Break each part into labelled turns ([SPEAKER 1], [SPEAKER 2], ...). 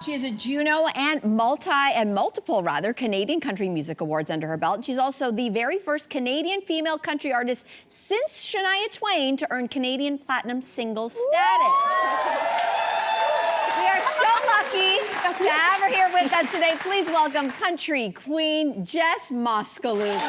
[SPEAKER 1] She has a Juno and multiple Canadian Country Music Awards under her belt. She's also the very first Canadian female country artist since Shania Twain to earn Canadian Platinum single status. We are so lucky to have her here with us today. Please welcome country queen Jess Moskaluke.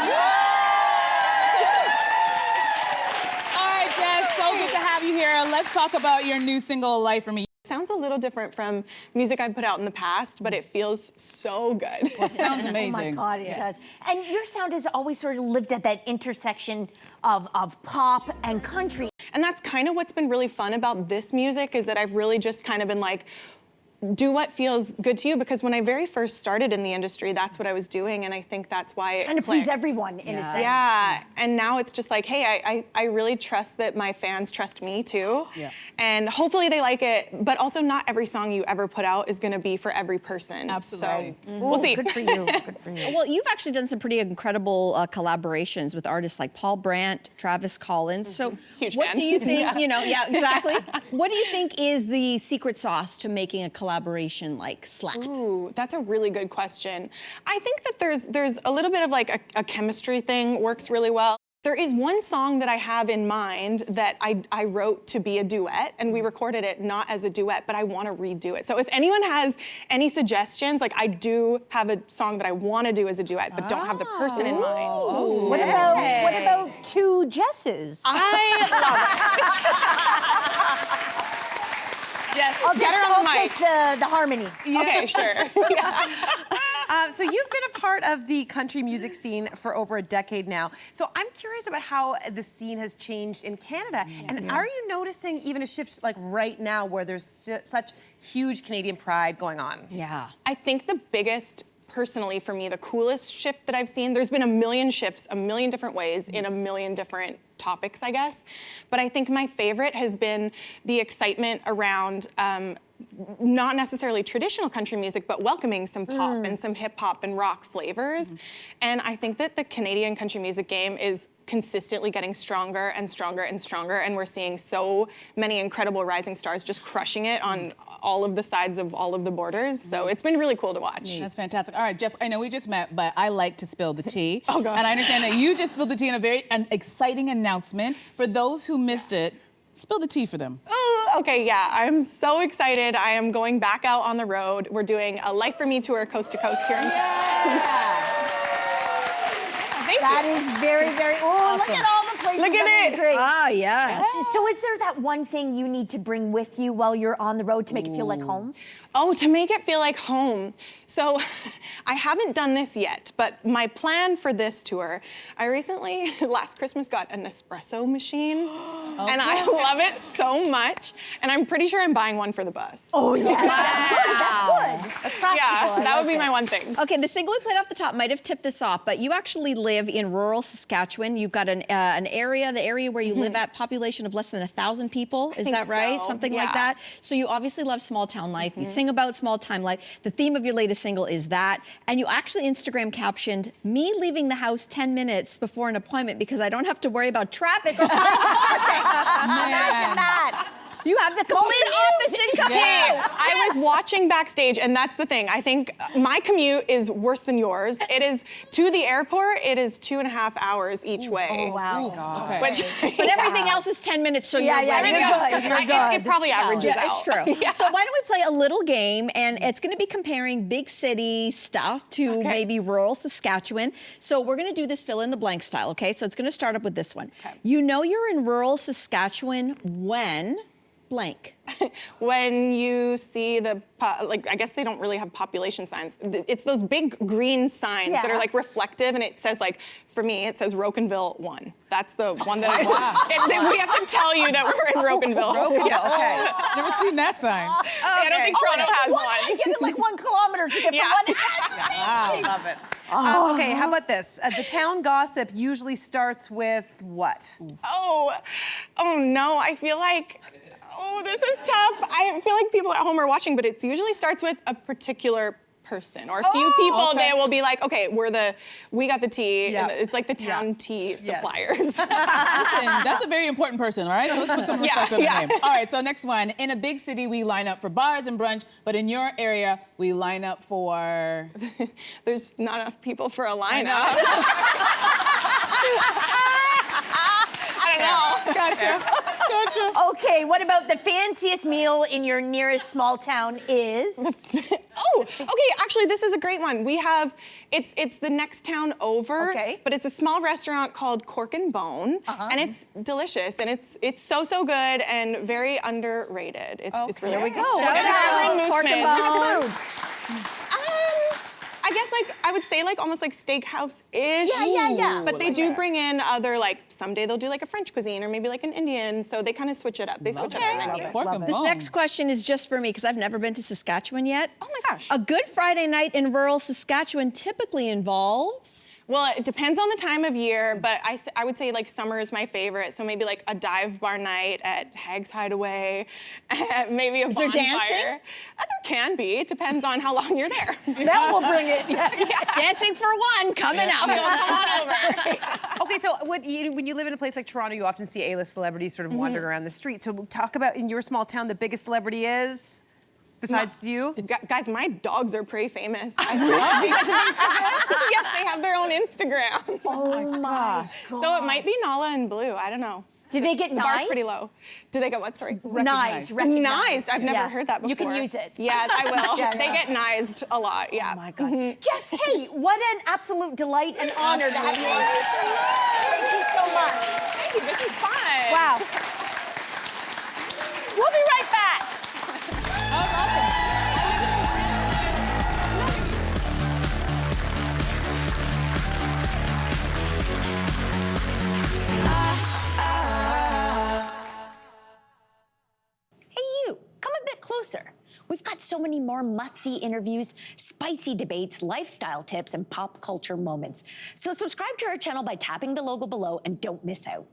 [SPEAKER 2] Jess, so good to have you here. Let's talk about your new single, Life for Me.
[SPEAKER 3] Sounds a little different from music I've put out in the past, but it feels so good.
[SPEAKER 2] Well, it sounds amazing.
[SPEAKER 4] Oh my God, it does. And your sound has always sort of lived at that intersection of pop and country.
[SPEAKER 3] And that's kind of what's been really fun about this music, is that I've really just kind of been like, do what feels good to you, because when I very first started in the industry, that's what I was doing, and I think that's why it
[SPEAKER 4] Trying to please
[SPEAKER 3] clicked.
[SPEAKER 4] everyone, in a sense.
[SPEAKER 3] Yeah, and now it's just like, hey, I really trust that my fans trust me too, and hopefully they like it, but also not every song you ever put out is gonna be for every person.
[SPEAKER 2] Absolutely.
[SPEAKER 3] So we'll see.
[SPEAKER 4] Good for you, good for you.
[SPEAKER 1] Well, you've actually done some pretty incredible collaborations with artists like Paul Brandt, Travis Collins. So
[SPEAKER 3] Huge
[SPEAKER 1] what
[SPEAKER 3] fan.
[SPEAKER 1] do you think, exactly. What do you think is the secret sauce to making a collaboration like Slap?
[SPEAKER 3] Ooh, that's a really good question. I think that there's a little bit of like a chemistry thing works really well. There is one song that I have in mind that I wrote to be a duet, and we recorded it not as a duet, but I want to redo it. So if anyone has any suggestions, like I do have a song that I want to do as a duet, but don't have the person in mind.
[SPEAKER 4] Oh, what about two Jesses?
[SPEAKER 3] I love it. Yes,
[SPEAKER 4] I'll take the harmony.
[SPEAKER 3] Okay, sure.
[SPEAKER 5] So you've been a part of the country music scene for over a decade now. So I'm curious about how the scene has changed in Canada. And are you noticing even a shift like right now where there's such huge Canadian pride going on?
[SPEAKER 1] Yeah.
[SPEAKER 3] I think the biggest, personally for me, the coolest shift that I've seen, there's been a million shifts, a million different ways in a million different topics, I guess. But I think my favorite has been the excitement around not necessarily traditional country music, but welcoming some pop and some hip hop and rock flavors. And I think that the Canadian country music game is consistently getting stronger and stronger and stronger, and we're seeing so many incredible rising stars just crushing it on all of the sides of all of the borders. So it's been really cool to watch.
[SPEAKER 2] That's fantastic. All right, Jess, I know we just met, but I like to spill the tea.
[SPEAKER 3] Oh, gosh.
[SPEAKER 2] And I understand that you just spilled the tea in a very exciting announcement. For those who missed it, spill the tea for them.
[SPEAKER 3] Okay, yeah, I'm so excited. I am going back out on the road. We're doing a Life for Me tour coast to coast here in
[SPEAKER 4] That is very, very,
[SPEAKER 1] awesome.
[SPEAKER 4] Look at all the places.
[SPEAKER 3] Look at it.
[SPEAKER 4] Great.
[SPEAKER 1] Ah, yes.
[SPEAKER 4] So is there that one thing you need to bring with you while you're on the road to make it feel like home?
[SPEAKER 3] Oh, to make it feel like home. So I haven't done this yet, but my plan for this tour, I recently, last Christmas, got an espresso machine. And I love it so much. And I'm pretty sure I'm buying one for the bus.
[SPEAKER 4] Oh, yeah. That's good. That's good. That's practical.
[SPEAKER 3] Yeah, that would be my one thing.
[SPEAKER 1] Okay, the single we played off the top might have tipped this off, but you actually live in rural Saskatchewan. You've got an area, the area where you live at, population of less than 1,000 people. Is that right?
[SPEAKER 3] so,
[SPEAKER 1] Something
[SPEAKER 3] yeah.
[SPEAKER 1] like that. So you obviously love small town life. You sing about small town life. The theme of your latest single is that. And you actually Instagram captioned, me leaving the house 10 minutes before an appointment because I don't have to worry about traffic or
[SPEAKER 4] Imagine that.
[SPEAKER 1] You have the complete opposite commute.
[SPEAKER 3] I was watching backstage, and that's the thing. I think my commute is worse than yours. It is to the airport, it is 2.5 hours each way.
[SPEAKER 4] Oh, wow.
[SPEAKER 2] Okay.
[SPEAKER 3] Which,
[SPEAKER 1] But everything else is 10 minutes, so you're
[SPEAKER 4] yeah,
[SPEAKER 1] ready.
[SPEAKER 4] you're good. You're good.
[SPEAKER 3] It probably averages
[SPEAKER 1] Yeah, it's
[SPEAKER 3] out.
[SPEAKER 1] true. So why don't we play a little game, and it's going to be comparing big city stuff to maybe rural Saskatchewan. So we're going to do this fill in the blank style, okay? So it's going to start up with this one.
[SPEAKER 3] Okay.
[SPEAKER 1] You know you're in rural Saskatchewan when blank.
[SPEAKER 3] When you see the, I guess they don't really have population signs. It's those big green signs that are like reflective, and it says like, for me, it says Rocanville 1. That's the one that I want. We have to tell you that we're in Rocanville.
[SPEAKER 2] Okay. Never seen that sign.
[SPEAKER 3] I don't think Toronto has one.
[SPEAKER 4] I get it like 1 kilometer to get from one
[SPEAKER 2] Wow.
[SPEAKER 5] Love it. Okay, how about this? The town gossip usually starts with what?
[SPEAKER 3] Oh no, I feel like, this is tough. I feel like people at home are watching, but it usually starts with a particular person, or a few people
[SPEAKER 2] Okay.
[SPEAKER 3] that will be like, okay, we got the tea.
[SPEAKER 5] Yeah.
[SPEAKER 3] And it's like the town tea suppliers.
[SPEAKER 2] Listen, that's a very important person, all right? So let's put some respect on the name. All right, so next one. In a big city, we line up for bars and brunch, but in your area, we line up for...
[SPEAKER 3] There's not enough people for a lineup. I don't know.
[SPEAKER 2] Gotcha.
[SPEAKER 4] Okay, what about the fanciest meal in your nearest small town is?
[SPEAKER 3] Oh, okay, actually, this is a great one. We have, it's the next town over,
[SPEAKER 4] Okay.
[SPEAKER 3] but it's a small restaurant called Cork and Bone, and it's delicious, and it's so good and very underrated. It's really
[SPEAKER 4] There we
[SPEAKER 3] good.
[SPEAKER 4] go.
[SPEAKER 3] Shout
[SPEAKER 4] What
[SPEAKER 3] out
[SPEAKER 4] about
[SPEAKER 3] Pork and
[SPEAKER 4] food?
[SPEAKER 3] I guess I would say almost like steakhouse-ish.
[SPEAKER 4] Yeah.
[SPEAKER 3] But they do bring in other someday they'll do a French cuisine or maybe an Indian, so they kind of switch it up. They switch up their menu.
[SPEAKER 2] Pork and
[SPEAKER 1] This
[SPEAKER 2] bone.
[SPEAKER 1] next question is just for me because I've never been to Saskatchewan yet.
[SPEAKER 3] Oh my gosh.
[SPEAKER 1] A good Friday night in rural Saskatchewan typically involves...
[SPEAKER 3] Well, it depends on the time of year, but I would say summer is my favorite. So maybe a dive bar night at Hag's Hideaway, maybe a bonfire.
[SPEAKER 1] there dancing?
[SPEAKER 3] There can be. It depends on how long you're there.
[SPEAKER 4] That will bring it.
[SPEAKER 1] Dancing for one coming up.
[SPEAKER 3] Come on over.
[SPEAKER 5] Okay, so when you live in a place like Toronto, you often see A-list celebrities sort of wandering around the street. So talk about, in your small town, the biggest celebrity is? Besides you?
[SPEAKER 3] Guys, my dogs are pretty famous. Yes, they have their own Instagram.
[SPEAKER 4] Oh my God.
[SPEAKER 3] So it might be Nala and Blue. I don't know.
[SPEAKER 4] Did they get
[SPEAKER 3] The bar's
[SPEAKER 4] nice?
[SPEAKER 3] pretty low. Do they get what? Sorry.
[SPEAKER 4] Nice.
[SPEAKER 3] Nice. I've never heard that before.
[SPEAKER 4] You can use it.
[SPEAKER 3] Yeah, I will.
[SPEAKER 4] Yeah,
[SPEAKER 3] They get nized a lot. Yeah.
[SPEAKER 4] Oh my God. Jess, hey, what an absolute delight and honor to have you on. Thank you so much.
[SPEAKER 3] Thank you. This is fun.
[SPEAKER 4] Wow. We'll be right back. Hey, you, come a bit closer. We've got so many more must-see interviews, spicy debates, lifestyle tips, and pop culture moments. So subscribe to our channel by tapping the logo below and don't miss out.